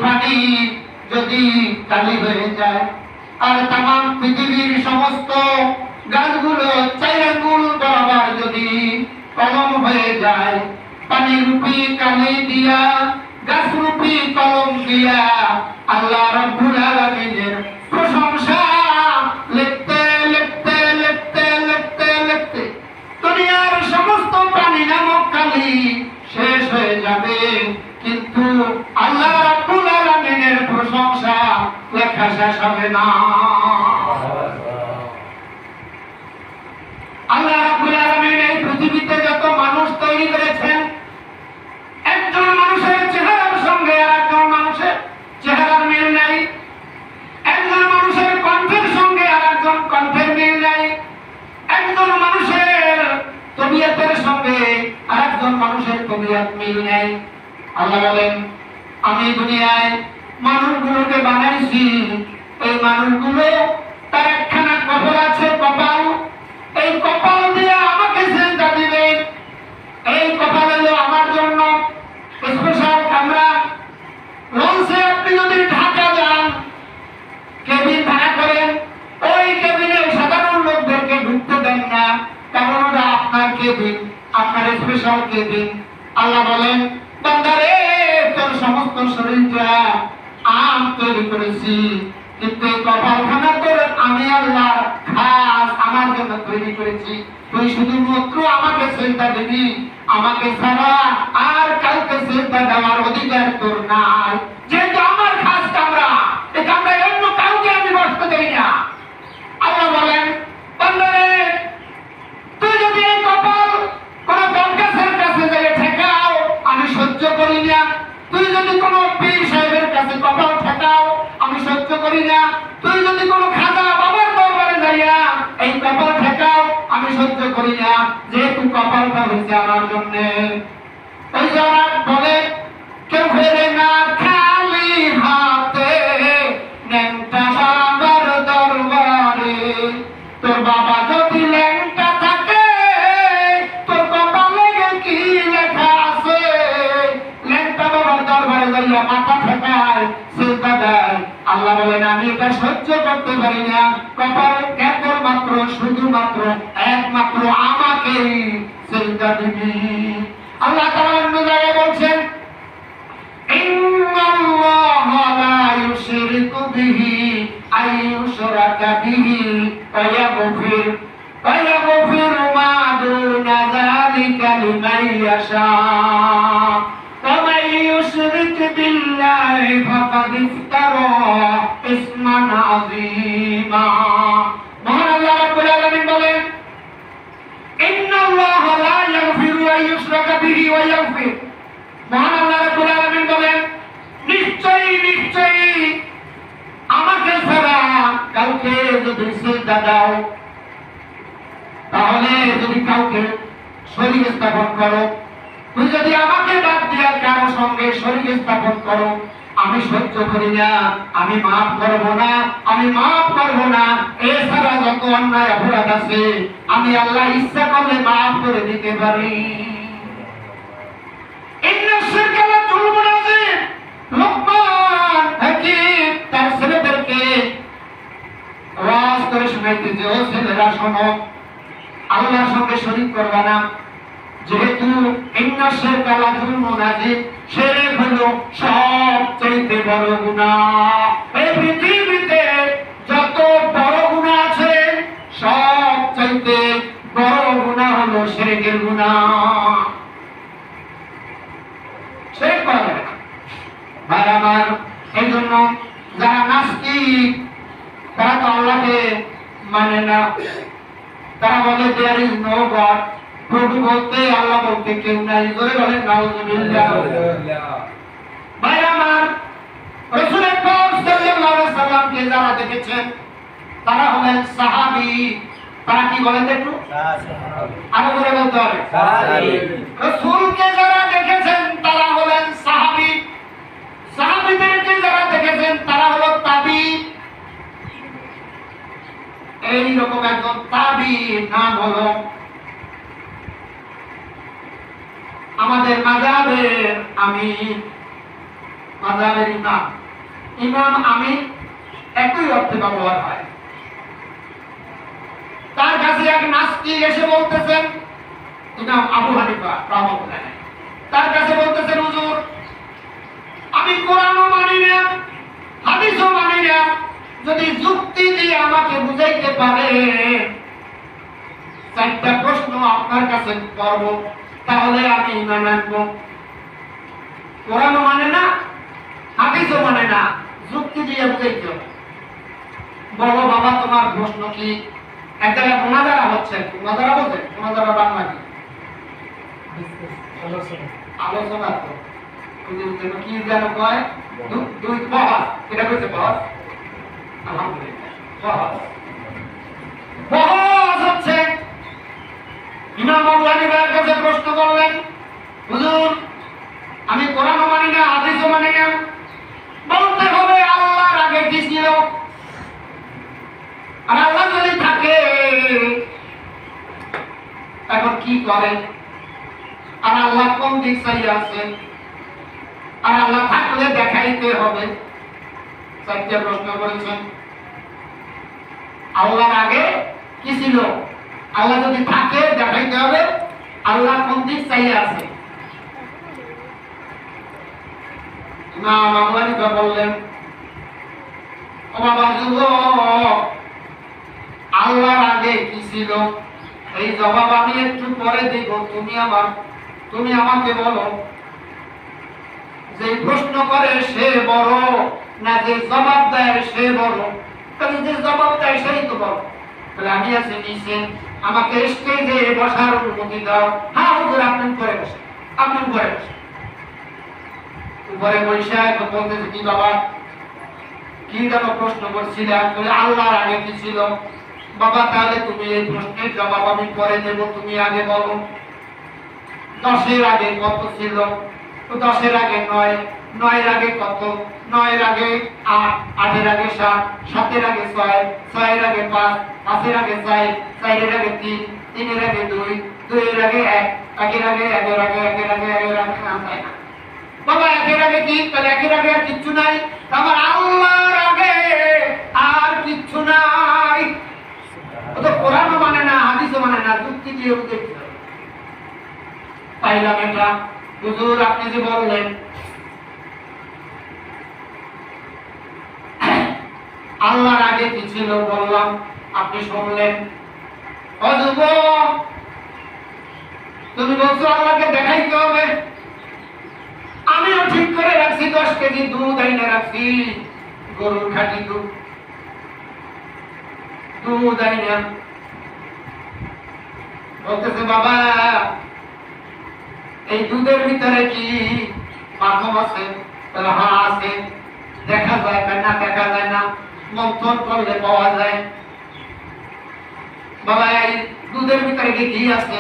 পানি যদি কালি হয়ে যায় আর তামাম পৃথিবীর সমস্ত গাছগুলো 4 আঙ্গুল বরাবর যদি কলম হয়ে যায়, পানি রূপী কালি দিয়া গাছ রূপী কলম দিয়া আল্লাহ রাব্বুল আলামিনের প্রশংসা লিখতে লিখতে লিখতে লিখতে লিখতে দুনিয়ার সমস্ত পানি নামক কালি শেষ হয়ে যাবে, কিন্তু আল্লাহ রাব্বুল আলামিনের প্রশংসা লেখা শেষ হবে না। আল্লাহ রাব্বুল আলামিন এই পৃথিবীতে যত মানুষ তৈরি করেছেন, একজন মানুষের চেহারার সঙ্গে আরেকজন মানুষের চেহারার মিল নাই, একজন মানুষের কণ্ঠের সঙ্গে আরেকজন কণ্ঠের মিল নাই, একজন মানুষের তবিয়তের সঙ্গে আরেকজন মানুষের তবিয়ত মিল নাই। আল্লাহ বলেন, আমি দুনিয়ায় মানুষগুলোকে বানাইছি, এই মানুষগুলো তার একখানা কপাল আছে, কপাল, এই কপাল দিয়ে আমাকে সেজদা দিবে। এই কপাল হলো আমার জন্য স্পেশাল কামরা। লঞ্চে আপনি যদি ঢাকা যান, কেবিন ভাড়া করেন, ওই কেবিনে সাধারণ লোকদেরকে ঢুকতে দেন না, কারণ ওটা আপনার কেবিন, আপনার স্পেশাল কেবিন। আল্লাহ বলেন, বান্দারে তোর সমস্ত শরীরটা আমি তৈরি করেছি, কিন্তু এই কপালখানা তোর আমি আল্লাহ খাস আমার জন্য তৈরি করেছি। তুই শুধুমাত্র আমাকে সেজদা দিবি, আমাকে ছাড়া আর কাউকে সেজদা দেওয়ার অধিকার তোর নাই। যেহেতু আমার খাস কামরা, এই কামরায় অন্য কাউকে আমি বসতে দেই না। আল্লাহ বলেন, বান্দারে তুই যদি এই কপাল কোন বটগাছের কাছে গিয়ে ঠেকাও, আমি সহ্য করি না। তুই যদি কোন পীর সাহেবের কাছে কপাল ঠেকাও, আমি সহ্য করি না। তুই যদি কোন খাজা বাবার দরবারে যাইয়া এই কপাল ঠেকাও, আমি সহ্য করি না। যেহেতু কপালটা হয়েছে আমার জন্য। ওই যারা বলে কেউ ফেরে না খালি হাতে ন্যাংটা বাবার দরবারে, তোর বাবা যদি ল্যাংটা থাকে তোর কপালে কি লেখা আছে? ল্যাংটা বাবার দরবারে যাইয়া মাথা ঠেকায়, সিজদা দেয়। আল্লাহ বলেন, আমি এটা সহ্য করতে পারি না। কপাল কেবলমাত্র শুধুমাত্র একমাত্র আমাকেই সিজদা দিবি। আল্লাহ তাআলা অন্য জায়গায় বলছেন, ইন্নাল্লাহা লা ইউশরিকু বিহি আইয়ুশরাকা বিহি ওয়া ইয়াগফিরু মা দুনা যালিকা লিমান ইয়াশা ওয়া মান ইউশরিক বিল্লাহি ফাকাদ ইফতারা ইসমান আযীমা। মহান আল্লাহ রাব্বুল আলামিন বলেন, ইন্নাল্লাহা লা ইয়াগফিরু আন ইউশরাকা বিহি ওয়া ইয়াগফির। মহান আল্লাহ রাব্বুল আলামিন বলেন, নিশ্চয়ই নিশ্চয়ই আমাকে ছাড়া কাউকে যদি সিজদা দাও, তাহলে যদি কাউকে শরীক স্থাপন করো, তুই যদি আমাকে বাদ দিয়া কারো সঙ্গে শরীক স্থাপন করো, আমি সহ্য করি না, আমি মাফ করব না, আমি মাফ করব না। এছাড়া যত অন্যায় অপরাধ আছে আমি আল্লাহ ইচ্ছা করলে মাফ করে দিতে পারি। লোকমান হাকিম তার ছেলেদেরকে ওয়াজ করে শোনাইতেছে, ও ছেলেরা শোনো, আল্লাহর সঙ্গে শরীক করবে না। যেহেতু ইন্না শিরকা লাযুলমুন আযীম, শিরক হলো সবচেয়ে বড় গুনাহ। এই পৃথিবীতে যত বড় গুনাহ আছে সবচেয়ে বড় গুনাহ হলো শিরকের গুনাহ। শিরক করে ভাই আমার, এই জন্য যারা নাস্তিক তারা তো আল্লাহকে মানে না। তারা বলে দেয়ার ইজ নো গড, প্রভু বলতে আল্লাহ বলতে কেউ নাই। জোরে বলেন নাউযুবিল্লাহ। ভাই আমার, রাসূল পাক সাল্লাল্লাহু আলাইহি সাল্লামকে যারা দেখেছেন তারা হলেন সাহাবী। তারা কি বলেন একটু? সাহাবী। আরো জোরে বলতে হবে সাহাবী। রাসূলকে যারা দেখেছেন তারা হলেন সাহাবী। সাহাবীদেরকে যারা দেখেছেন তারা হলো তাবী। এই রকম একজন তাবী নাম হলো আমাদের মাযহাবের আমির মাযহাবের ইমাম ইমাম আমি একই অর্থে ব্যবহার হয়। তার কাছে এক নাস্তিক এসে বলতেছেন, ইমাম আবু হানিফা রাহমাতুল্লাহ আলাইহি, তার কাছে বলতেছেন, হুজুর আমি কোরআনও মানি না, হাদিসও মানি না, যদি যুক্তি দিয়ে আমাকে বুঝাইতে পারে, চারটা প্রশ্ন আপনার কাছে করব, তাহলে আমি ঈমান আনবো। কোরআনও মানে না, হাদিসও মানে না, যুক্তি দিয়ে বুঝাইতে হবে। বলো বাবা তোমার প্রশ্ন কি? এক জায়গায় মুনাজারা হচ্ছে, মুনাজারা বলতে মুনাজারা বাংলা কি? আলোচনা। তো কি যেন কয়, দুই বহস, এটা কইছে বহস, আলহামদুলিল্লাহ বহস। বহস হচ্ছে, ইমাম আবু হানিফার কাছে প্রশ্ন করলেন, হুজুর আমি কোরআনও মানি না, হাদিসও মানি না, বলতে হবে আল্লাহর আগে কি ছিল, আর আল্লাহ যদি থাকে এখন কি করেন, আর আল্লাহ কোন দিক চাই আছে, আর আল্লাহ থাকলে দেখাইতে হবে। চারটা প্রশ্ন করেছেন। আল্লাহর আগে কি ছিল, আল্লাহ যদি থাকে দেখাইতে হবে, আল্লাহ কোন দিক চাই আছে। ইমাম আবু হানিফা বললেন, ও বাবা যুবক, আল্লাহর আগে কি ছিল এই জবাব আমি একটু পরে দেব, তুমি আমাকে বলো, যে প্রশ্ন করে সে বড় না যে জবাব দেয় সে বড়? তাহলে যে জবাব দেয় সেই তো বড়। তাহলে আমি আছি নিচে, আমাকে স্টেজে বসার অনুমতি দাও। হ্যাঁ হুজুর আপনি উপরে বসে, আপনি উপরে বসে। উপরে বসে তো বলতেছে, কি বাবা কি যেন প্রশ্ন করছিলাম? বলে আল্লাহর আগে কি ছিল। বাবা তাহলে তুমি এই প্রশ্নের জবাব আমি পরে দেব, তুমি আগে বলো 10-এর আগে কত ছিল? তো 10-এর আগে 9, 9-এর আগে কত? 9-এর আগে 8, 8-এর আগে 7, 7-এর আগে 6, 6-এর আগে 5, 5-এর আগে 4, 4-এর আগে 3, 3-এর আগে 2, 2-এর আগে 1, 1-এর আগে 1-এর আগে 1-এর আগে 1-এর আগে না তাই না বাবা। 1-এর আগে কি? তাহলে 1-এর আগে আর কিচ্ছু নাই, আমার আল্লাহর আগে আর কিচ্ছু নাই। ও তো কোরআনও মানে না, হাদিসও মানে না, যুক্তি দিয়ে বুঝাইতে হবে। পাইলাম এটা। হুজুর আপনি যে বললেন আল্লাহর আগে কি ছিল, বললাম, আপনি শুনলেন। ও যুবক, তুমি বলছো আল্লাহকে দেখাইতে হবে, আমিও ঠিক করে রাখছি 10 কেজি দুধ আইনে রাখছি, গরুর খাঁটি দুধ আইনে। বলতেছে বাবা এই দুধের ভিতরে কি মাখন আছে? তাহলে হ্যাঁ আছে। দেখা যায় না? দেখা যায় না, মন্থন করলে পাওয়া যায়। বাবা এই দুধের ভিতরে কি ঘি আছে?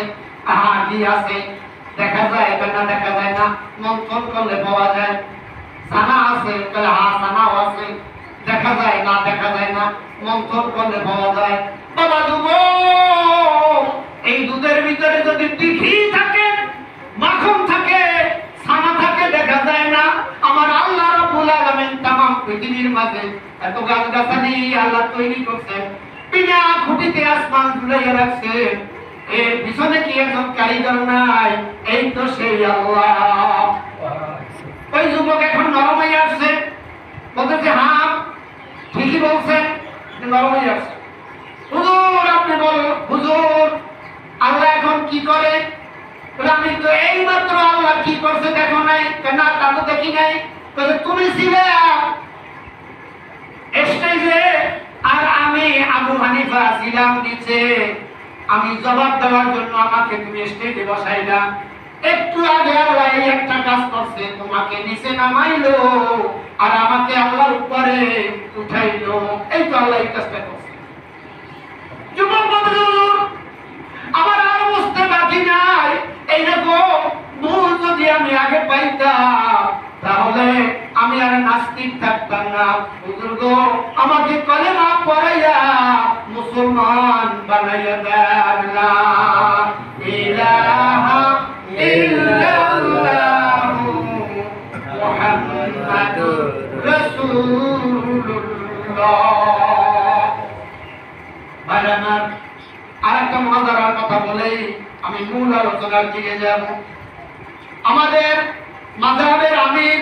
হ্যাঁ ঘি আছে। দেখা যায় না? দেখা যায় না, মন্থন করলে পাওয়া যায়। ছানা আছে? তাহলে হ্যাঁ ছানাও আছে। দেখা যায় না? দেখা যায় না, মন্থন করলে পাওয়া যায়। বাবা যুবক, এই দুধের ভিতরে যদি ঘি থাকে, মাখন থাকে, ছানা থাকে, দেখা যায় না। আমার আল্লাহ রাব্বুল আলামিন তামাম পৃথিবীর মাঝে এত গাছগাছালি আল্লাহ তৈরি করছেন, বিনা খুঁটিতে আসমান ঝুলাইয়া রাখছে। এর পিছনে কি একজন কারিগর নাই? এই তো সেই আল্লাহ। ওই যুবক এখন নরম হয়ে আসছে, বলতেছে হ্যাঁ ঠিকই বলছেন, নরম হয়ে আসছে। হুজুর আপনি বলো, হুজুর আল্লাহ এখন কি করে? আমি তো এই মাত্র আল্লাহ কি করছে দেখো নাই? না তা তো দেখি নাই। তবে তুমি ছিলে স্টেজে আর আমি আবু হানিফা ছিলাম নিচে, আমি জবাব দেওয়ার জন্য আমাকে তুমি স্টেজে বসাইলা। একটু আগে আল্লাহ এই একটা কাজ করছে, তোমাকে নিচে নামাইলো আর আমাকে আল্লাহর উপরে উঠাইলো। এই তো আল্লাহ এই কাজটা করছে। যুবক বন্ধু, আমার আর বুঝতে বাকি নাই। এইরকম ভুল যদি আমি আগে পাইতাম তাহলে আমি আর নাস্তিক থাকতাম না। হুজুর গো, আমাকে কলেমা পড়াইয়া মুসলমান বানাইয়া দেন। লা ইলাহা ইল্লাল্লাহু মুহাম্মাদুর আলোচনার দিকে যাব। আমাদের মাযহাবের আমির,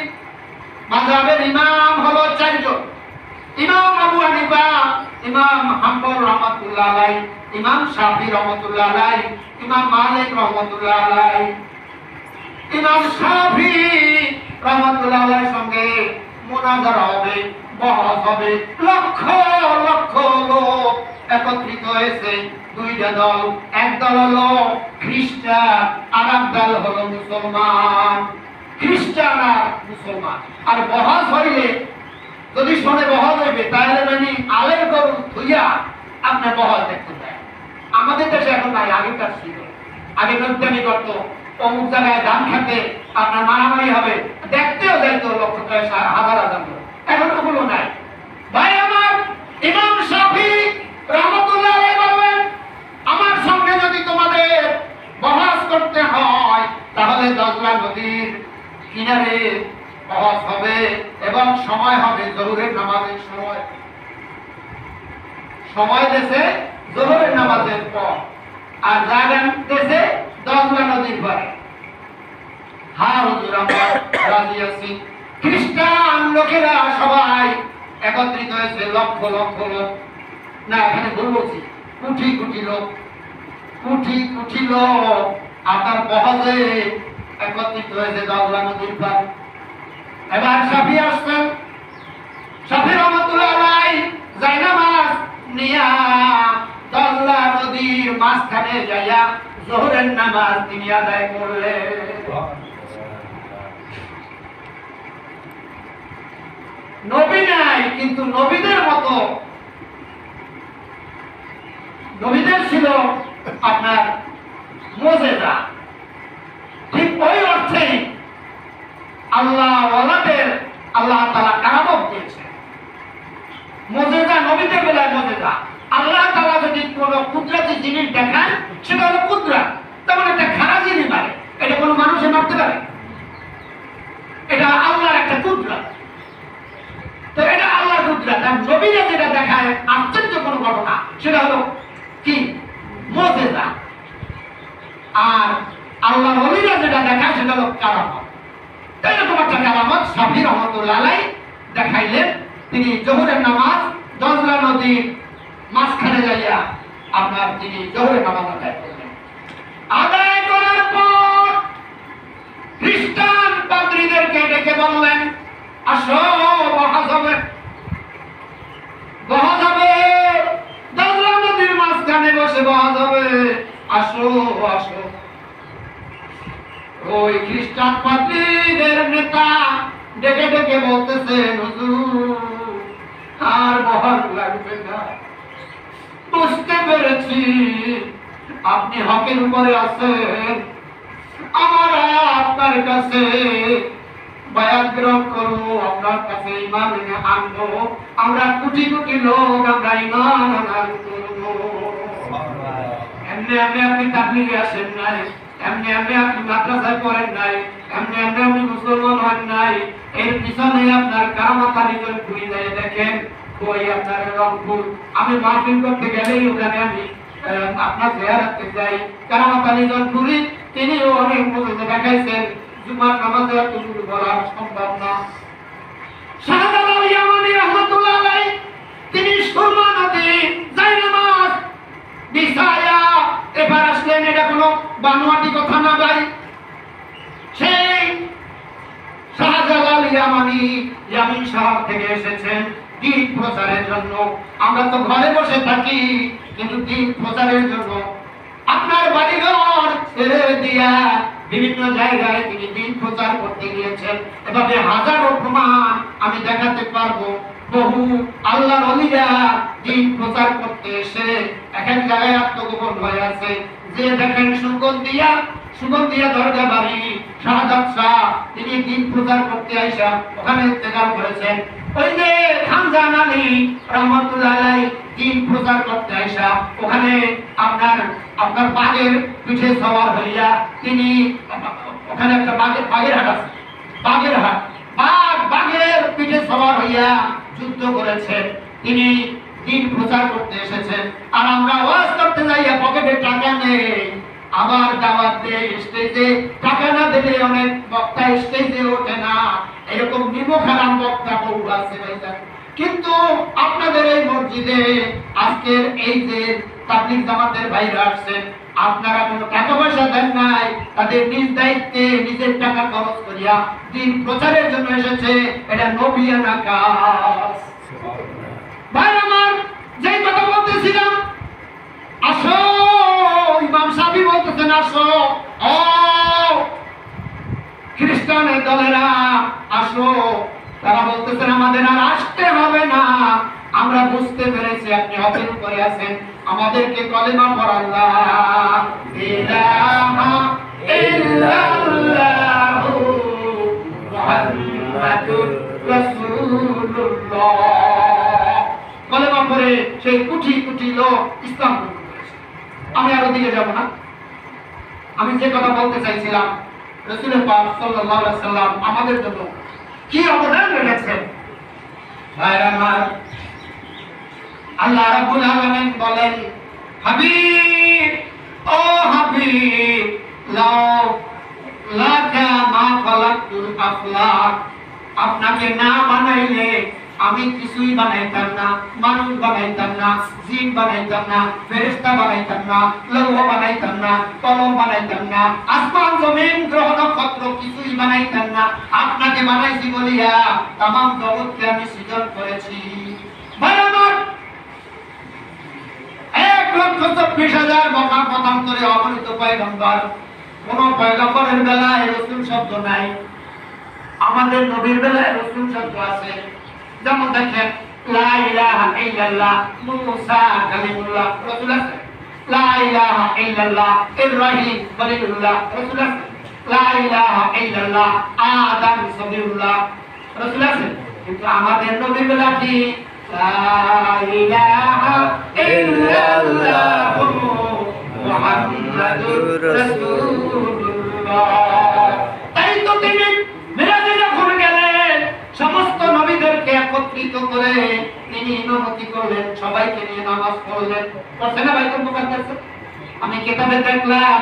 মাযহাবের ইমাম হলো চারজন। ইমাম আবু হানিফা, ইমাম হাম্বল রহমাতুল্লাহ আলাইহি, ইমাম শাফি রহমাতুল্লাহ আলাইহি, ইমাম মালিক রহমাতুল্লাহ আলাইহি। ইমাম শাফি রহমাতুল্লাহ আলাইহির সঙ্গে মুনাজারা হবে, বহস হবে। লক্ষ লক্ষ লোক একত্রিত হয়েছে। দুইটা দল, এক দল হলো খ্রিস্টান, আর এক দল হলো মুসলমান। খ্রিস্টান আর মুসলমান। আর বহস হইলে যদি শোনে বহস হইবে, তাহলে মানে আলের গরু ধুইয়া আপনি বহস দেখতে পায়। আমাদের দেশে এখন নাই, আগেকার ছিল। আগে নদ্যামি করতো, অমুক জায়গায় ধান খেতে আপনার মারামারি হবে, দেখতেও যাইতো লক্ষ হাজার হাজার লোক। এখন ওগুলো নাই। ভাই আমার, ইমাম শাফি রহমাতুল্লাহ আলাইহি বলেন, আমার সঙ্গে যদি তোমাদের বহস করতে হয়, তাহলে দজলা নদীর কিনারে বহস হবে এবং সময় হবে জোহরের নামাজের সময়। সময় দেশে জোহরের নামাজের পর, আর জায়গা দেশে দজলা নদীর পরে। হ্যাঁ হুজুর, আমরা রাজি আছি। খ্রিস্টান লোকেরা সবাই একত্রিত হয়েছে, লক্ষ লক্ষ লোক। না, এখানে ভুল বলছি, কোটি কোটি লোক, কোটি কোটি লোক আপনার বহজে একত্রিত হয়েছে দজলা নদীর পার। এবার শাফি আসছেন, শাফি রহমাতুল্লাহ আলাইহি জায়নামাজ নিয়া দজলা নদীর মাঝখানে যাইয়া যোহরের নামাজ তিনি আদায় করলেন। নবী নাই, কিন্তু নবীদের মতো, নবীদের ছিল আপনার মুজিজা। ঠিক ওই অর্থেই আল্লাহ ওয়ালাদের আল্লাহ তাআলা কারামত দিয়েছে। মুজিজা নবীদের বেলায় মুজিজা। আল্লাহ তাআলা যদি কোনো কুদরতি জিনিস দেখান, সেটা হলো কুদরত। তেমন একটা খারাপ জিনিস পারে, এটা কোনো মানুষে মারতে পারে? এটা আল্লাহর একটা কুদরত। তো এটা আল্লাহর কুদরত। আর নবীরা যেটা দেখায় আশ্চর্য কোনো ঘটনা, সেটা হলো কি? মুজিজা। আর আল্লাহর ওলিরা যেটা দেখায় সেটা হলো কারামত। এরকম একটা কারামত শাফি রহমাতুল্লাহ আলাইহি দেখাইলেন। তিনি যোহরের নামাজ দজলা নদীর মাঝখানে যাইয়া আপনার তিনি যোহরের নামাজ আদায় করলেন। আদায় করার পর খ্রিস্টান পাদ্রীদেরকে ডেকে বললেন, আসো বহস হবে, বহস হবে, দজলা নদীর মাঝখানে বসে বহস হবে, আসো আসো। ওই খ্রিস্টান পাদ্রীদের নেতা ডেকে ডেকে বলতেছেন, হুজুর আর বহস লাগবে না, বুঝতে পেরেছি আপনি হকের উপরে আছেন, আমরা আপনার কাছে বায়াত গ্রহণ করবো, আপনার কাছে ঈমান আনবো, আমরা কোটি কোটি লোক আমরা ঈমান আনবো। এমনি এমনি আপনি তাবলীগে আসেন নাই, এমনি এমনি আপনি মাদ্রাসায় পড়েন নাই, এমনি এমনি আপনি মুসলমান হন নাই। এর পিছনে আপনার কারামত আলীগঞ্জ ঘুরে যায় দেখেন, ওই আপনার রংপুর। আমি মাহফিল করতে গেলেই ওখানে আমি আপনার জিয়ারতে যাই। কারামত আলীগঞ্জ ঘুরি, তিনিও অনেক মুজিজা দেখাইছেন, জুমার নামাজে এতটুকু বলা সম্ভব না। শাহজালাল ইয়ামানী রাহমাতুল্লাহ আলাইহি তিনি সুরমা নদী জায়নামাজ বিছায়া এবার আসলেন। এটা কোনো বানোয়াটি কথা না ভাই। সেই শাহজালাল ইয়ামানী ইয়ামিন শহর থেকে এসেছেন দ্বীন প্রচারের জন্য। আমরা তো ঘরে বসে থাকি, কিন্তু দ্বীন প্রচারের জন্য আপনার বাড়িঘর ছেড়ে দিয়া বিভিন্ন জায়গায় তিনি দ্বীন প্রচার করতে গিয়েছেন। এভাবে হাজারো প্রমাণ আমি দেখাতে পারবো। বহু আল্লাহর ওলিরা দ্বীন প্রচার করতে এসে এক এক জায়গায় আত্মগোপন হয়ে আছে। যে দেখেন সুগন্ধিয়া দরগা বাড়ি শাহাদাত শাহ, তিনি দ্বীন প্রচার করতে আইসা ওখানে ইন্তেকাল করেছেন। ওই যে খানজান আলী রহমাতুল্লাহ আলাইহি দ্বীন প্রচার করতে আইসা ওখানে আপনার বাঘের পিঠে সওয়ার হইয়া তিনি ওখানে একটা বাঘের হাট আছে, বাঘের পিঠে সওয়ার হইয়া যুদ্ধ করেছেন। তিনি দ্বীন প্রচার করতে এসেছেন। আর আমরা ওয়াজ করতে যাইয়া পকেটে টাকা নেই, আবার দাওয়াত দিয়ে স্টেজে টাকা না দিলে অনেক বক্তা স্টেজে ওঠে না, এরকম নিমখারাম বক্তা বহু আছে ভাইজান। কিন্তু আপনাদের এই মসজিদে আজকের এই যে তাবলীগ জামাতের ভাইরা আসছেন, আপনারা কোনো টাকা পয়সা দেন নাই, তাদের নিজ দায়িত্বে নিজের টাকা খরচ করিয়া দিন প্রচারের জন্য এসেছে। এটা নবিয়ানা কাজ। ভাই আমার, যেই কথা বলতেছিলাম, আসো ইমাম সাহেব বলতেছেন আসো, ও খ্রিস্টানের দলেরা আসো। তারা বলতেছেন আমাদের আর আসতে হবে না, আমরা বুঝতে পেরেছি আপনি হকের উপরে আছেন, আমাদেরকে কলেমা পড়ান লা ইলাহা ইল্লাল্লাহু মুহাম্মাদুর রাসূলুল্লাহ। কলেমা পড়ে সেই কোটি কোটি লোক ইসলাম গ্রহণ করেছে। আমি আর ওদিকে যাব না। আমি যে কথা বলতে চাইছিলাম, রাসূল পাক সাল্লাল্লাহু আলাইহি সাল্লাম আমাদের জন্য কি অবদান রেখেছেন। ভাইরা আমার, আল্লাহ রাব্বুল আলামিন বলেন, হাবিব ও হাবিব লাউ লাকা মা খালাকতুল আফলাক, আপনাকে না বানাইলে আমি কিছুই বানাইতাম না, মানুষ বানাইতাম না, জিন বানাইতাম না, ফেরেশতা বানাইতাম না, লৌহ বানাইতাম না, কলম বানাইতাম না, আসমান জমিন গ্রহ নক্ষত্র কিছুই বানাইতাম না। আপনাকে বানাইছি বলিয়া तमाम জগৎকে আমি সৃজন করেছি। ভাই আমার, 1,24,000 মতান্তরে অগণিত পয়গম্বর, কোন পয়গম্বরের বেলায় রাসূল শব্দ নাই, আমাদের নবীর বেলায় রাসূল শব্দ আছে। যেমন দেখেন, লা ইলাহা ইল্লাল্লাহ মুসা কালিমুল্লাহ, রাসূল আছে। লা ইলাহা ইল্লাল্লাহ ইব্রাহিম খলিলুল্লাহ, রাসূল আছে। লা ইলাহা ইল্লাল্লাহ আদম সবিউল্লাহ, রাসূল আছে। কিন্তু আমাদের নবীর বেলা কি? লা ইলাহা ইল্লাল্লাহ মুহাম্মাদুর রাসূলুল্লাহ। তাই তো তিনি মিরাজে যখন গেলেন, সমস্ত নবীদেরকে একত্রিত করে তিনি ইমামতি করলেন, সবাইকে নিয়ে নামাজ পড়লেন। পড়ছে না বাইতুল মুকাদ্দাসে? আমি কিতাবে দেখলাম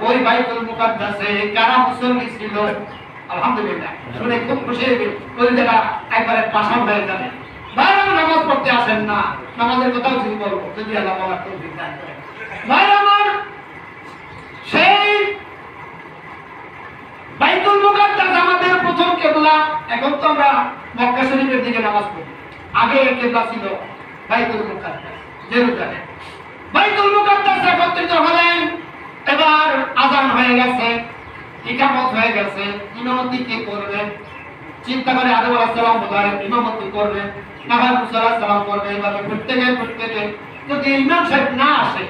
ওই বাইতুল মুকাদ্দাসে কারা মুসল্লি ছিল। আলহামদুলিল্লাহ, শুনে খুব খুশি হয়ে গেল। ওই জায়গা একবারে পাশান হয়ে যাবে। ভাইরা নামাজ পড়তে আসেন না, নামাজের কথাও যদি বলবো, যদি আল্লাহ বলার তৌফিক দান করেন। ভাইরা আমার, সেই বাইতুল মুকাদ্দাস আমাদের প্রথম কিবলা। এখন তো আমরা মক্কা শরীফের দিকে নামাজ পড়ি, আগে কিবলা ছিল বাইতুল মুকাদ্দাস, জেরুজালেম। বাইতুল মুকাদ্দাস একত্রিত হলেন, এবার আযান হয়ে গেছে, ইকামত হয়ে গেছে, ইমামতি কে করবেন? চিন্তা করে আদম আলাইহিস সালাম বোধহয় ইমামতি করবেন, না হয় মুসা আলাইহিস সালাম করবেন। এভাবে প্রত্যেকে যদি ইমাম সাহেব না আসে,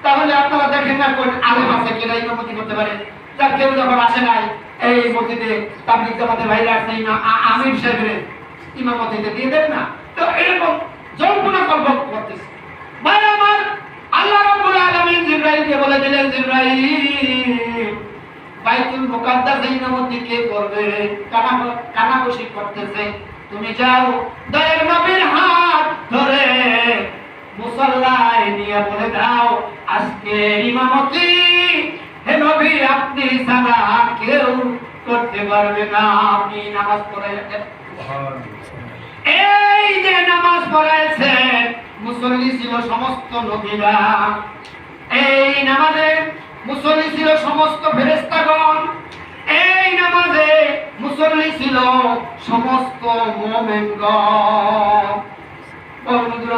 তাহলে আপনারা দেখেন না কোন আলেম আছে কিনা ইমামতি করতে পারে। যার কেউ যখন আসে নাই, এই মসজিদে তাবলীগ জামাতের ভাইরা আছে, আমির সাহেবের ইমামতিতে দিয়ে দেন না। তো এরকম জল্পনা কল্পনা করতেছে। ভাই আমার, আল্লাহ রাব্বুল আলামিন জিবরাইলকে বলে দিলেন, জিবরাইল বাইতুল মুকাদ্দাসে ইমামতি কে করবে? কানাঘুষি করতেছে। তুমি যাও, দয়ার নবীর হাত ধরে মুসাল্লায় নিয়ে বলে দাও, আজকে ইমামতি হে নবী আপনি ছাড়া কেউ করতে পারবে না, আপনি নামাজ পড়াইলেন। এই যে নামাজ পড়াইছেন, মুসল্লি ছিল সমস্ত নবীরা, এই নামাজে মুসল্লি ছিল সমস্ত ফেরেশতাগণ, এই নামাজে মুসল্লি ছিল সমস্ত মুমিনগণ।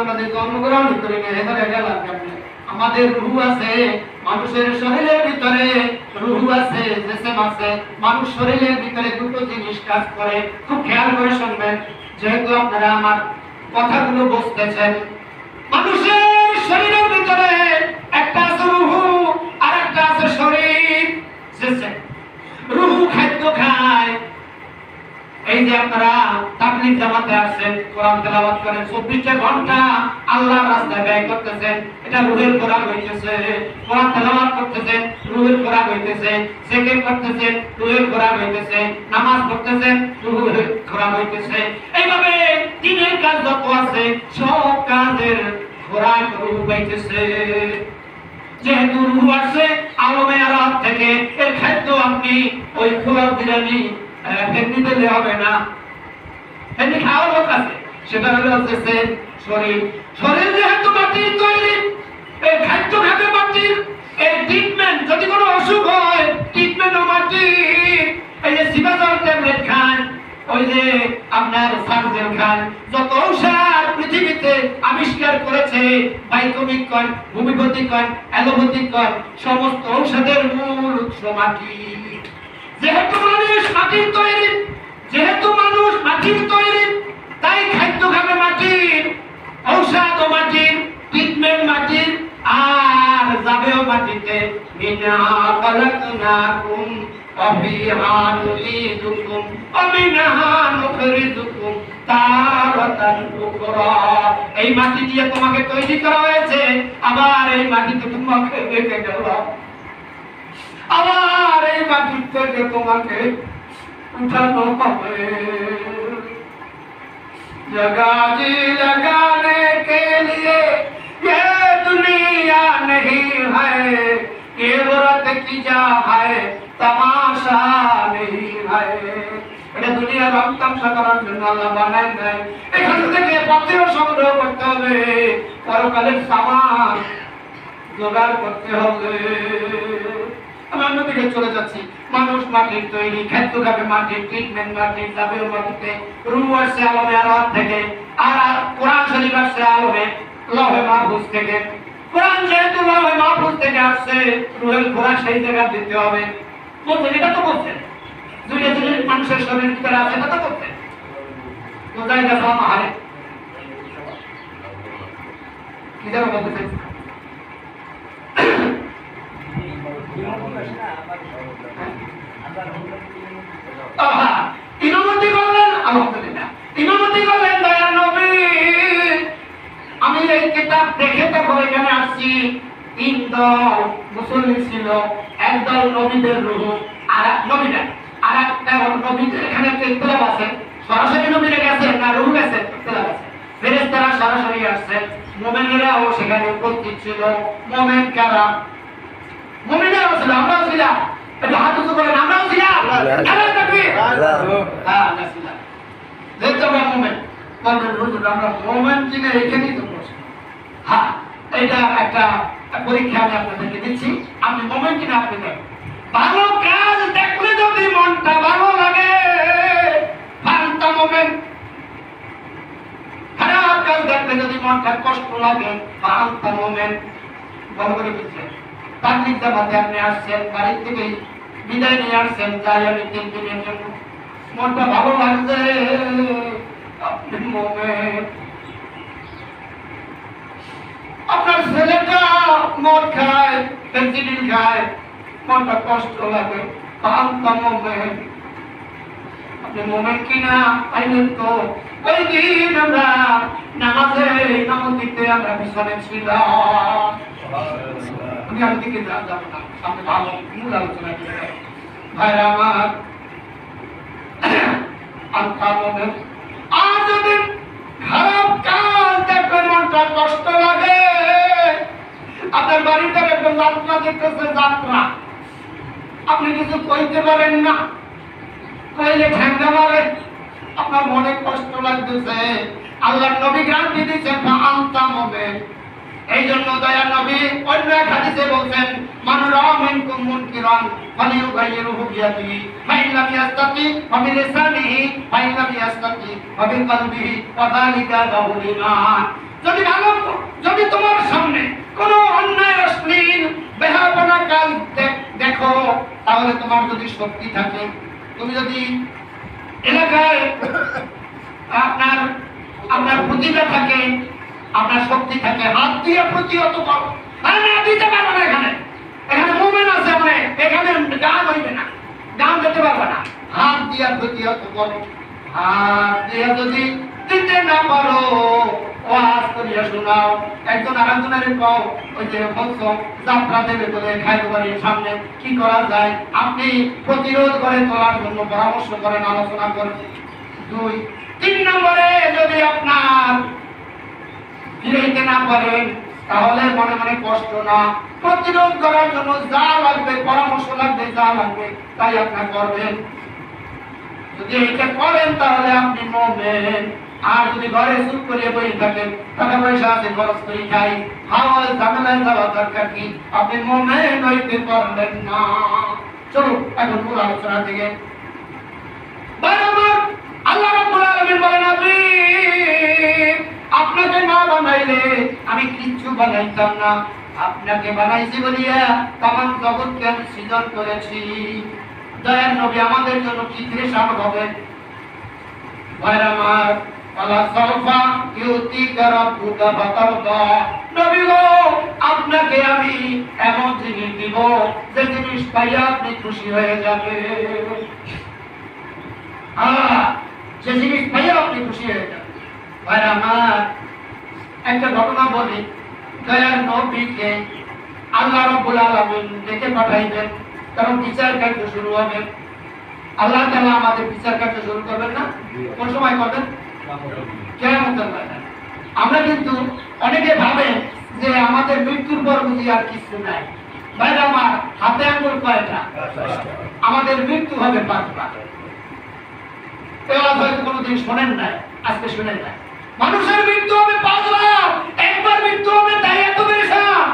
আমাদের জন্মগ্রহণ করে আমাদের রূহ আছে, মানুষের শরীরের ভিতরে রূহ আছে, জিসম আছে। মানুষ শরীরের ভিতরে দুটো জিনিস কাজ করে, খুব খেয়াল করে শুনবেন, যেহেতু আপনারা আমার কথাগুলো বুঝতেছেন। মানুষের শরীরের ভিতরে একটা আছে রূহ, আর একটা আছে শরীর, জিসম। রূহ খাদ্য খায়। এই যে আপনারা তাবলীগ জামাতে আসছেন, কোরআন তেলাওয়াত করেন, 24টা ঘন্টা আল্লাহর রাস্তায় ব্যয় করতেছেন, এটা রূহের খোরাক হইতেছে। কোরআন তেলাওয়াত করতেছেন, রূহের খোরাক হইতেছে। জিকির করতেছেন, রূহের খোরাক হইতেছে। নামাজ পড়তেছেন, রূহের খোরাক হইতেছে। এইভাবে দিনের কাজ যত আছে, সব কাজের খোরাক রূহ হইতেছে। যেহেতু রূহ আসছে আলমে আরাফ থেকে, এর খাদ্য আপনি ওই খোলা বিরিয়ানি ফেন্দি দিলে হবে না, ফেন্দি খাওয়ার লোক আছে, সেটা হলো হচ্ছে শরীর। শরীর যেহেতু মাটির তৈরি, এই খাদ্য খাবে মাটির, এই ট্রিটমেন্ট যদি কোনো অসুখ হয় ট্রিটমেন্টও মাটির। এই যে সিবাজার ট্যাবলেট খান, ওই যে আপনার সার্জেল খান, যত ঔষধ পৃথিবীতে আবিষ্কার করেছে, বাইকমিক কন, হোমিওপ্যাথিক কন, অ্যালোপ্যাথিক কন, সমস্ত ঔষধের মূল উৎস মাটি। যেহেতু মানুষ মাটির তৈরি, যেহেতু মানুষ মাটির তৈরি, তাই খাদ্য খাবে মাটির, ঔষধ মাটির, ট্রিটমেন্ট মাটির, আর যাবেও মাটিতে। মিনা খালাকনাকুম ওয়া ফিহা নুঈদুকুম ওয়া মিনহা নুখরিজুকুম তারাতান উখরা। এই মাটি দিয়ে তোমাকে তৈরি করা হয়েছে, আবার এই মাটিতে তোমাকে রেখে দেওয়া, আবার এই মাটি থেকে তোমাকে উঠানো হবে। जगा जी लगाने के लिए ये दुनिया नहीं है, ये व्रत की जा है तमाशा नहीं है। এটা দুনিয়ার রং তামসা করার জন্য আল্লাহ বানায় নাই। এখান থেকে পাথর সংগ্রহ করতে হবে, পরকালের সামান জোগাড় করতে হবে। আমি অন্যদিকে চলে যাচ্ছি। মানুষ মাটির তৈরি, খাদ্য খাবে মাটির, ট্রিটমেন্ট মাটির, যাবে মাটিতে। রূহ আসছে আলমে আরাফ থেকে, আর কোরআন শরীফ আসছে আলমে লৌহে মাহফুজ থেকে। কোরআন যেহেতু লৌহে মাহফুজ থেকে আসছে, রূহের খোরাক সেই জায়গায় দিতে হবে। বলছেন, এটা তো বলছেন দুইটা জিনিস মানুষের শরীরের ভিতরে আছে, এটা তো বলছেন কোথায় গেছে আহারে কি যেন বলতেছেন। ইমামতি করলেন, আলহামদুলিল্লাহ, ইমামতি করলেন দয়ার নবী। আমি এই কিতাব দেখে তারপর এখানে আসছি। 3 দল মুসল্লি ছিল, একদল নবীদের রূহ, আর নবীরা, আর একটা নবীদের এখানে একটা ইখতিলাফ আছে, সরাসরি নবীরা গেছে না রূহ গেছে, ইখতিলাফ আছে। ফেরেশতারা সরাসরি আসছে, মুমিনেরাও সেখানে উপস্থিত ছিল। মুমিন কারা? মুমিনেরাও ছিল, আমরাও ছিলাম। এটা হাত উঁচু করেন, আমরাও ছিলাম। আল্লাহু তাকবীর, হ্যাঁ আমরা ছিলাম। যেহেতু আমরা মুমিন, বলেন হুজুর আমরা মুমিন কিনা এখানেই তো প্রশ্ন। হ্যাঁ, এটা একটা পরীক্ষা আমি আপনাদেরকে দিচ্ছি, আপনি মুমিন কিনা আপনি দেখেন। ভালো কাজ দেখলে যদি মনটা ভালো লাগে ফান্তা মুমিন, খারাপ কাজ দেখলে যদি মনটা কষ্ট লাগে ফান্তা মুমিন। ভালো করে বুঝছেন? তাবলীগ জামাতে আপনি আসছেন, বাড়ির থেকে বিদায় নিয়ে আসছেন, যাই আমি 3 দিনের জন্য, মনটা ভালো লাগছে, আপনি মুমিন। আপনার ছেলেটা মদ খায়, ফেন্সিডিল খায়, মনটা কষ্ট লাগে, ফান্তা মুমিন। আপনি মুমিন কিনা পাইলেন তো ওই দিন আমরা নামাজে ইমামতিতে আমরা পিছনে ছিলাম। আমি দিকে যাব না, সামনে ভালো মূল আলোচনা করে ভাইরা আমার। আর যদি খারাপ কাজ দেখলে মনটা কষ্ট লাগে, আপনার বাড়িতে একটা যাত্রা দেখতেছে, যাত্রা আপনি কিছু কইতে পারেন না, কইলে ঠেঙ্গা মারে, আপনার মনে কষ্ট লাগতেছে। আল্লাহ নবী গ্যারান্টি দিচ্ছেন ফাআনতা মুমিন। এই জন্য দয়ার নবী অন্য এক হাদিসে বলছেন, মান রাআ মিনকুম মুনকিরান ফালিয়ুগাইয়িরহু বিয়াদিহি ফাইন লাম ইয়াস্তাতি ফাবিলিসানিহি ফাইন লাম ইয়াস্তাতি ফাবিকলবিহি ওয়া যালিকা দাউল ঈমান। যদি তোমার সামনে কোনো অন্যায় অশ্লীল বেহায়াপনা কাজ দেখো, তাহলে তোমার যদি শক্তি থাকে, তুমি যদি এলাকায় আপনার প্রতিভা থাকে, আপনার শক্তি থাকে, হাত দিয়ে প্রতিহত করো। আর না দিতে পারবে না, এখানে মুমিন আছে, মানে এখানে গান হইবে না, গান দিতে পারবে না, হাত দিয়ে প্রতিহত করো। হাত দিয়ে যদি দিতে না পারো, ওয়াজ করিয়া শোনাও। একজন আরেকজনের কও, ওই যে বলছো যাত্রা দেবে বলে খাইবারের সামনে কি করা যায়, আপনি প্রতিরোধ করে চলার জন্য পরামর্শ করেন, আলোচনা করেন। 2 3 নম্বরে যদি আপনার ফিরাইতে না পারেন, তাহলে মনে মনে কষ্ট না, প্রতিরোধ করার জন্য যা লাগবে, পরামর্শ লাগবে, যা লাগবে তাই আপনার করবেন। যদি এটা করেন তাহলে আপনি মুমিন। আর যদি ঘরে চুপ করে বসে থাকেন, টাকা পয়সা আছে খরচ করে খাই, হাওয়ায় ঝামেলায় যাওয়া দরকার কি? আপনি মুমিন হইতে পারবেন না। চলো এখন মূল আলোচনা থেকে। আল্লাহ রাব্বুল আলামিন বলেন, আপনি আপনাকে না বানাইলে আমি কিচ্ছু বানাইতাম না। আপনাকে বানাইছি বলিয়া তামাম জগৎকে আমি সৃজন করেছি। দয়ার নবী আমাদের জন্য কি দৃষ্টান্ত হবেন? ভাইরা আমার, আল্লাহ সাউফা ইউতিকা রাব্বুকা ফাতারদা। নবী গো, আপনাকে আমি এমন জিনিস দিব যে জিনিস পাইয়া আপনি খুশি হয়ে যাবেন। যে জিনিস পাইয়া আপনি খুশি হয়ে যাবেন। ভাইরা আমার, একটা ঘটনা বলি। দয়ার নবীকে আল্লাহ রাব্বুল আলামিন ডেকে পাঠাইবেন, কারণ বিচার কার্য শুরু হবে। আল্লাহ তাআলা আমাদের বিচার কার্য শুরু করবেন না? কোন সময় করবেন? কিয়ামতের ময়দানে। আমরা কিন্তু অনেকে ভাবে যে আমাদের মৃত্যুর পর বুঝি আর কিছু নাই। ভাইরা আমার, হাতে আঙ্গুল কয়টা? আমাদের মৃত্যু হবে 5বার। এই কথা হয়তো কোনোদিন শোনেন নাই, আজকে শুনেন নাই। মানুষের মৃত্যু হবে 5বার। একবার মৃত্যু হবে, তাই এত পেরেশান।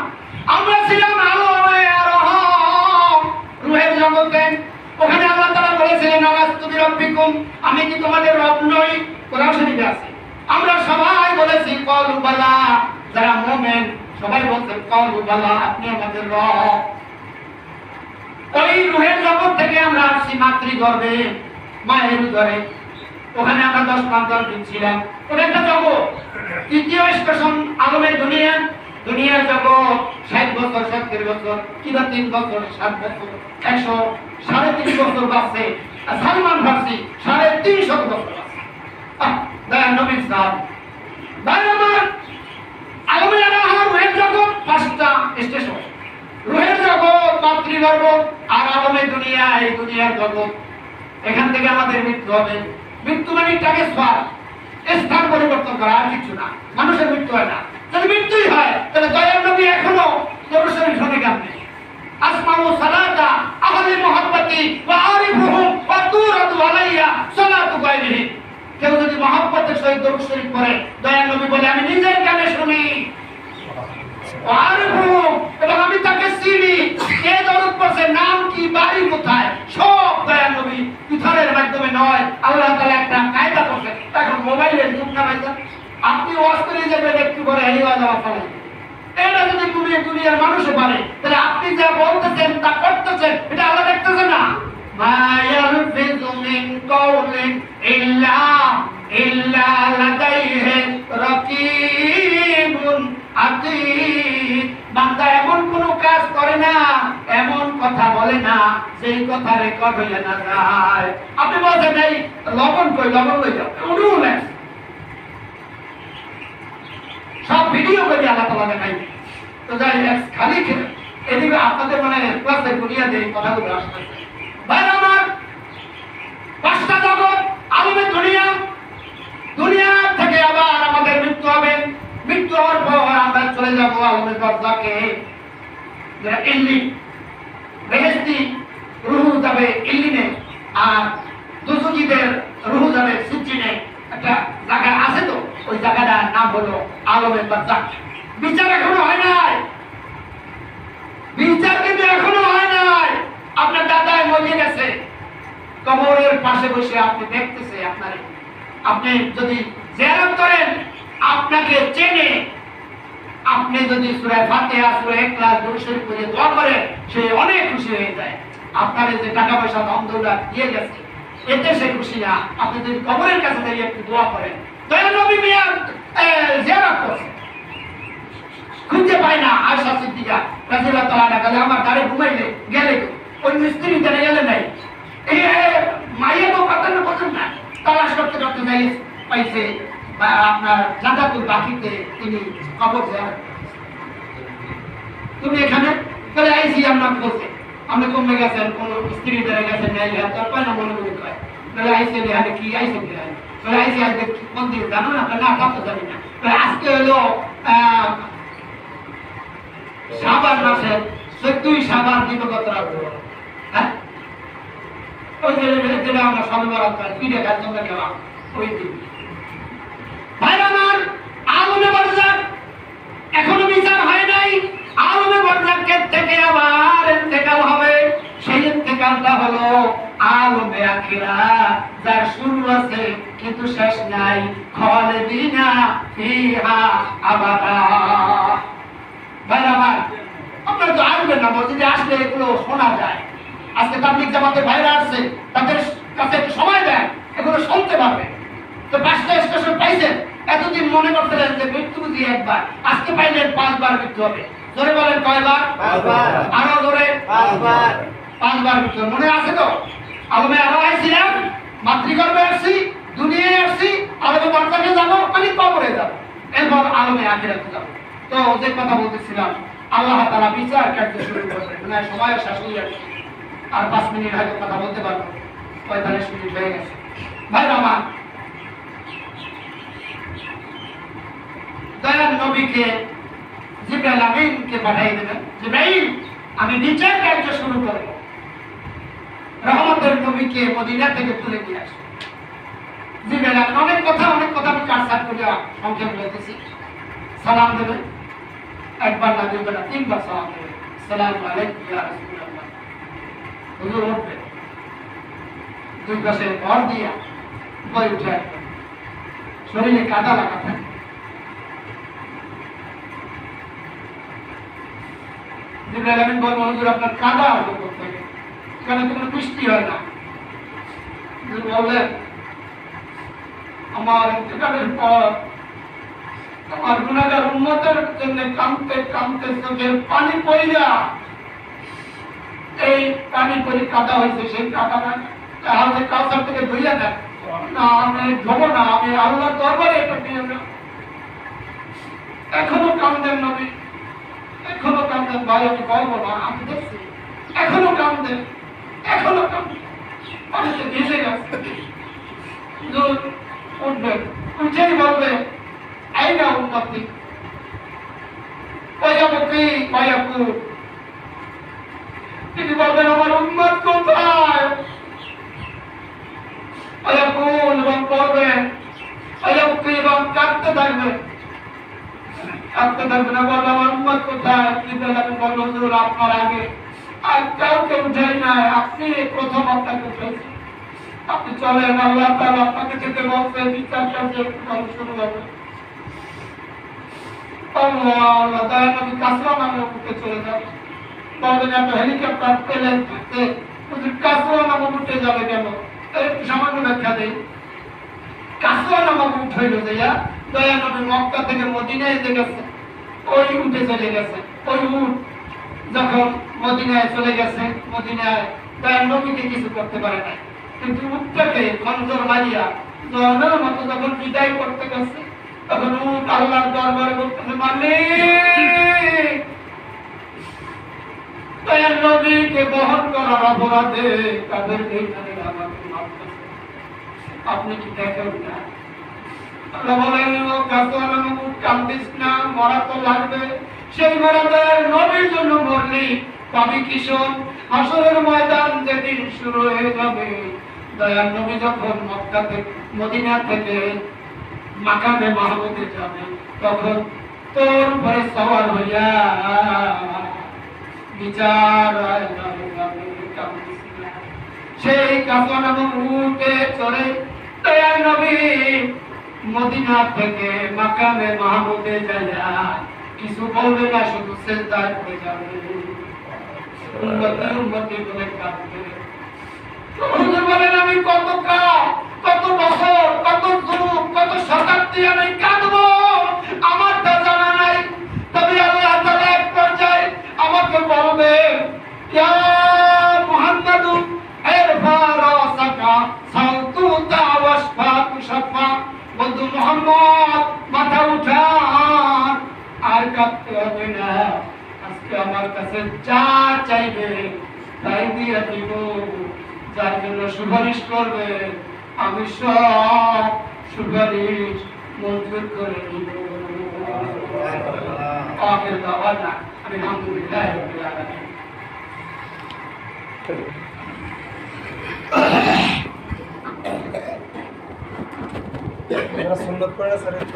আমরা ছিলাম আলো আর রূহের জগতে। ওখানে আল্লাহ তাআলা বলেছিলেন, আলাস্তু বিরাব্বিকুম, আমি কি তোমাদের রব নই? কোরআন শরীফে আছে। আমরা সবাই বলেছি ক্বালু বালা। যারা মুমিন সবাই বলছেন ক্বালু বালা, আপনি আমাদের রব। ওই রূহের জগৎ থেকে আমরা আসছি মাতৃগর্ভে, মায়ের উদরে। ওখানে আমরা 10 মাস 10 দিন ছিলাম। ওটা একটা জগৎ। তৃতীয় স্টেশন আলমের দুনিয়া। দুনিয়ার জগৎ 60 বছর, 70 বছর, কিংবা 3 বছর, 7 বছর, 100, 3.5 বছর বাঁচছে। আর সালমান ফার্সি 350 বছর আছে। দয়ার নবী সাহেব, আমার আলমের রুহের জগৎ 5টা স্টেশন। রুহের জগৎ, মাতৃগর্ভ, আর আলমের দুনিয়া, এই দুনিয়ার জগৎ। এখান থেকে আমাদের মৃত্যু হবে। মৃত্যু মানে ট্রান্সফার, স্থান পরিবর্তন করা, আর কিছু না। মানুষের মৃত্যু হয় না। যদি মৃত্যুই হয় তাহলে দয়ার নবী এখনো দরুদ শোনে কেমনে? আসমাউ সালাতা আহলি মুহাব্বতি ওয়া আরিফুহুম ওয়া তুরাদু আলাইয়া সালাতু গায়রিহি। কেউ যদি মুহাব্বতের সহিত দরুদ শরীফ পড়ে, দয়ার নবী বলে আমি নিজের কানে শুনি। ওয়া আরিফুহুম, এবং আমি তাকে চিনি। কে দরুদ পড়ছে, নাম কি, বাড়ি কোথায়, সব দয়ার নবী পিথরের মাধ্যমে নয়, আল্লাহ তাআলা একটা কায়দা করছে। এখন মোবাইলের যুগ না ভাই। আপনি ওয়াজ করে যাবেন, একটু পরে এই ওয়াজ আবার ফেলাই। এটা যদি দুনিয়ার মানুষও পারে, তাহলে আপনি যা বলতেছেন তা করতেছেন, এটা আল্লাহ দেখতেছে না? মা ইয়ালফিযু মিন কাওলিন ইল্লা লাদাইহি রাকীবুন আতীদ। বান্দা এমন কোন কাজ করে না, এমন কথা বলে না যেই কথা রেকর্ড হইয়া না যায়। আপনি বলছেন এই লবণ কই, লবণ লই যাও, উড়ুন সব ভিডিও করে আল্লাহ তাআলা দেখাই। তো যাই খালি এদিকে আপনাদের মানে ক্লাসে দুনিয়া দিয়ে কথাগুলো আসতেছে। ভাই আমার, 5টা জগৎ, আলমের দুনিয়া। দুনিয়া থেকে আবার আমাদের মৃত্যু হবে। মৃত্যু হওয়ার পর আমরা চলে যাব আলমের বারজাকে। ইল্লিন, বেহেশতি রূহ যাবে ইল্লিনে, আর দুজুকিদের রূহ যাবে সিজ্জিনে। একটা জায়গা আছে, তো ওই জায়গাটার নাম হলো আলমের বারজাক। বিচার এখনো হয় নাই। বিচার কিন্তু এখনো হয় নাই। আপনার দাদাই মরে গেছে, কবরের পাশে বসে আপনি দেখতেছে আপনারে। আপনি যদি জিয়ারত করেন, আপনাকে চেনে। আপনি যদি সূরা ফাতিহা, সূরা ইখলাস, দরুদ শরীফ পড়ে দোয়া করেন, সে অনেক খুশি হয়ে যায়। আপনারে যে টাকা পয়সা ধন দৌলত দিয়ে গেছে, এতে সে খুশি না। আপনি যদি কবরের কাছে দাঁড়িয়ে একটু দোয়া করেন, দয়ার নবী মিয়া জিয়ারত করেন, খুঁজে পায় না। আয়েশা সিদ্দিকা রাদিয়াল্লাহু তাআলা বলে, আমার গাড়ি ঘুমাইলে গেলে ওই মিস্ত্রি জানে গেলে নাই, এই মাইয়া তো কথা না, তালাশ করতে করতে যাই পাইছে আপনার জান্নাতুল বাকিতে তিনি কবর জিয়ারত। তুমি এখানে চলে আইছি, আমরা বলছে আপনি কমে গেছেন, কোন স্ত্রী ধরে গেছেন, তারপরে না মনে মনে কয় তাহলে আইসে কি আইসে তাহলে আইসি আজকে কোন দিন জানো না? না, তা তো জানি না। আজকে হলো শাবান মাসে 14ই শাবান দিবগত রাত। হ্যাঁ ওই যে আমরা সবে বরাত করি পিঠে খাওয়ার জন্য গেলাম ওই দিন। ভাইরা আমার, আলমে বারজাক এখনো বিচার হয় নাই। আলমে বারজাকের থেকে আবার ইন্তেকাল হবে। সেই ইন্তেকালটা হলো আলমে আখিরাত, যার শুরু আছে কিন্তু শেষ নাই। খালিদিনা ফিহা আবাদা। ভাইরা আমার, আপনারা তো আসবেন না, মসজিদে আসলে এগুলো শোনা যায়। আজকে তাবলীগ জামাতের ভাইরা আসছে, তাদের কাছে একটু সময় দেন, এগুলো শুনতে পারবে। তো 5টা স্টেশন পাইছেন, এতদিন মনে করতেন যে মৃত্যু বুঝি একবার, আজকে পাইলেন 5 বার মৃত্যু হবে। জোরে বলেন কয়বার? 5 বার। আরো জোরে? 5 বার। 5 বার মৃত্যু মনে আছে তো? আলমে আরো আইছিলাম, মাতৃগর্ভে আসছি, দুনিয়ায় আসছি, আলমে বারজাকে যাবো, মানে কবরে যাবো, এরপর আলমে আখিরাতে যাবো। তো যে কথা বলতেছিলাম, আল্লাহ তাআলা বিচার কার্য শুরু করবেন। মানে সময় শেষ হয়ে যাচ্ছে, আর 5 মিনিট আগে কথা বলতে পারবো, 45 মিনিট হয়ে গেছে। ভাইরা আমার, দয়াল নবীকে জিবরাইল আমিনকে পাঠিয়ে দেবেন। জিবরাইল, আমি বিচার কার্য শুরু করব। রহমতের নবীকে মদিনা থেকে তুলে নিয়ে আসবে। জিবরাইল আমিন অনেক কথা আমি কাটছাট করে সংক্ষেপ বলতেছি। সালাম দেবেন, একবার না দুইবার না 3 বার সালাম দেবেন। আসসালামু আলাইকুম ইয়া রাসূলুল্লাহ। হুজুর উঠবে, 2 পাশে ভর দিয়া উপরে উঠে আসবেন, শরীরে কাদা লাগা থাকে। জিবরাইল আমিন বলবেন, হুজুর আপনার কাদা আসবে কোথা থেকে? এখানে কোনো বৃষ্টি হয় না। হুজুর বললেন, আমার ইন্তেকালের পর আমার গুনাহগার উম্মতের জন্য কাঁদতে কাঁদতে চোখের পানি পড়িয়া এই পানি পড়ে কাদা হয়েছে, সেই কাদা না তাহলে কাউসার থেকে ধুইয়া দেন। না, আমি ধোবো না, আমি আল্লাহর দরবারে এটা নিয়ে যাব। এখনো কাঁদেন নবী, এখনো কাঁদেন। ভাই আমি বলবো না, আমি দেখছি এখনো কাঁদেন, এখনো কাঁদেন, পানিতে ভেসে গেছে। উঠবেন, উঠেই বলবে, আইনা উম্মতি ওয়ায়াবকি ওয়ায়াকুল। তিনি বলবেন, আমার উম্মত কোথায়? ওয়ায়াকুল, এবং বলবেন, ওয়ায়াবকি, এবং কাঁদতে থাকবেন, কাঁদতে থাকবেন। বলবেন, আমার উম্মত কোথায়? জিবরাইল আমিন বললেন, হুজুর আপনার আগে আর কাউকে উঠাই নাই, আপনি প্রথম আপনাকে উঠেছেন। আপনি চলেন, আল্লাহ তাআলা আপনাকে যেতে বলছে, বিচার কার্য শুরু হবে। আল্লাহ তাআলা নবী কাসরা নামে উঠে চলে যাবে। বলবেন, একটা হেলিকপ্টার প্লেন থাকতে কাসরা নামে উঠে যাবে কেন? একটু সামান্য ব্যাখ্যা দেই। কাসরা নামে উঠ হইল যাইয়া দয়া নবী মক্কা থেকে মদিনায় যে গেছে, ওই উঠে চলে গেছে। ওই উঠ যখন মদিনায় চলে গেছে, মদিনায় দয়া নবীকে কিছু করতে পারে না, কিন্তু উঠটাকে খঞ্জর মারিয়া জনের মতো যখন বিদায় করতে গেছে, তখন উঠ আল্লাহর দরবারে বলতেছে, মালিক, দয়াল নবীকে বহন করার অপরাধে তাদেরকে আমাকে মাফ করুন, আপনি কি দেখেন না? আল্লাহ বলেন, কান্দিস না, মরা তো লাগবে। সেই মরাদের নবীর জন্য মরলি পাবি কিশোর। হাসরের ময়দান যেদিন শুরু হয়ে যাবে, দয়াল নবী যখন মক্কা থেকে মদিনা থেকে মাকামে মাহমুদে যাবে, তখন তোর উপরে সওয়ার হইয়া বিচার সেই কাফা নামক উটে চড়ে দয়াল নবী মদিনা থেকে মাকামে মাহমুদে যাইয়া কিছু বলবে না, শুধু সিজদায় পড়ে যাবে। উম্মতি উম্মতি বলে কাঁদবে। হুজুর বলেন, আমি কত কাল, কত বছর, কত যুগ, কত শতাব্দী আমি কাঁদবো আমার তা জানা নাই। তবে আল্লাহ তাআলা এক পর্যায়ে আমাকে বলবে, ইয়া মুহাম্মাদু ইরফা রাসাকা সাউতু তাওয়াশফা তুশফা। বন্ধু মুহাম্মদ, মাথা উঠান, আর কাঁদতে হবে না। আজকে আমার কাছে যা চাইবে তাই দিয়ে দিব। যার জন্য সুপারিশ করবে, আমি সব সুপারিশ মঞ্জুর করে দিব। আলহামদুলিল্লাহ রাব্বিল আলামিন। मेरा सुन्नत पड़ा सर एक